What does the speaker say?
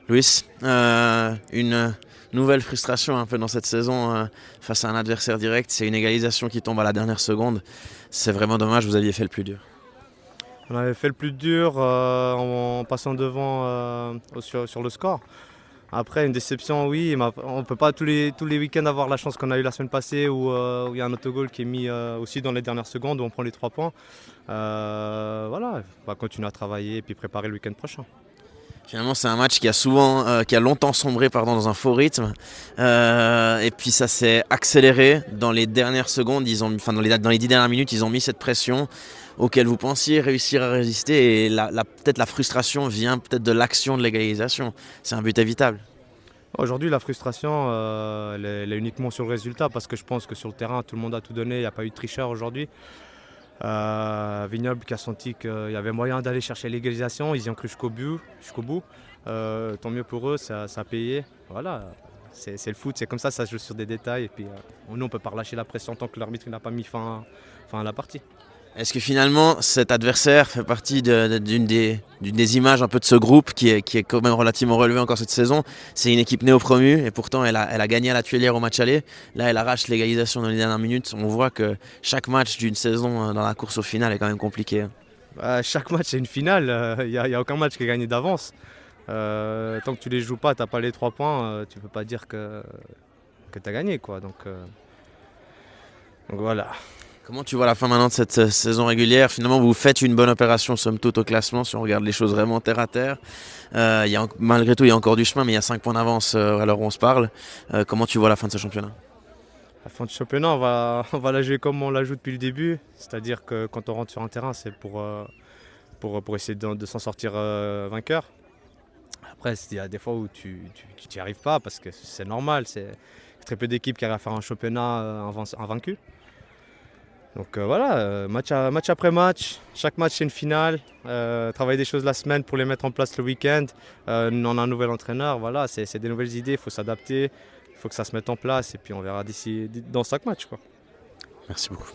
Luis, une nouvelle frustration un peu dans cette saison face à un adversaire direct. C'est une égalisation qui tombe à la dernière seconde. C'est vraiment dommage, vous aviez fait le plus dur. On avait fait le plus dur en passant devant sur le score. Après, une déception, oui. Mais on ne peut pas tous les week-ends avoir la chance qu'on a eu la semaine passée où il y a un autogol qui est mis aussi dans les dernières secondes où on prend les 3 points. Voilà, on va continuer à travailler et puis préparer le week-end prochain. Finalement, c'est un match qui a longtemps sombré dans un faux rythme. Et puis ça s'est accéléré dans les dernières secondes. Dans les 10 dernières minutes, ils ont mis cette pression auquel vous pensiez réussir à résister. Et peut-être la frustration vient peut-être de l'action de l'égalisation. C'est un but évitable. Aujourd'hui, la frustration, elle est uniquement sur le résultat parce que je pense que sur le terrain, tout le monde a tout donné. Il n'y a pas eu de tricheur aujourd'hui. Vignoble qui a senti qu'il y avait moyen d'aller chercher l'égalisation. Ils y ont cru jusqu'au bout. Tant mieux pour eux, ça a payé. Voilà, c'est le foot, c'est comme ça se joue sur des détails. Et puis nous, on ne peut pas relâcher la pression tant que l'arbitre n'a pas mis fin à la partie. Est-ce que finalement cet adversaire fait partie d'une des images un peu de ce groupe qui est quand même relativement relevé encore cette saison? C'est une équipe néo-promue et pourtant elle a gagné à la Tuilière au match aller. Là elle arrache l'égalisation dans les dernières minutes. On voit que chaque match d'une saison dans la course au final est quand même compliqué. Chaque match, c'est une finale. Il n'y a aucun match qui est gagné d'avance. Tant que tu les joues pas, tu n'as pas les 3 points, tu ne peux pas dire que tu as gagné, quoi. Donc voilà. Comment tu vois la fin maintenant de cette saison régulière? Finalement, vous faites une bonne opération, somme toute, au classement, si on regarde les choses vraiment terre à terre. Malgré tout, il y a encore du chemin, mais il y a 5 points d'avance à l'heure où on se parle. Comment tu vois la fin de ce championnat? La fin de championnat, on va la jouer comme on la joue depuis le début. C'est-à-dire que quand on rentre sur un terrain, c'est pour essayer de s'en sortir vainqueur. Après, il y a des fois où tu n'y arrives pas parce que c'est normal. C'est très peu d'équipes qui arrivent à faire un championnat invaincu. Donc voilà, match après match, chaque match c'est une finale. Travailler des choses la semaine pour les mettre en place le week-end. On a un nouvel entraîneur, voilà, c'est des nouvelles idées, il faut s'adapter, il faut que ça se mette en place et puis on verra dans 5 matchs, quoi. Merci beaucoup.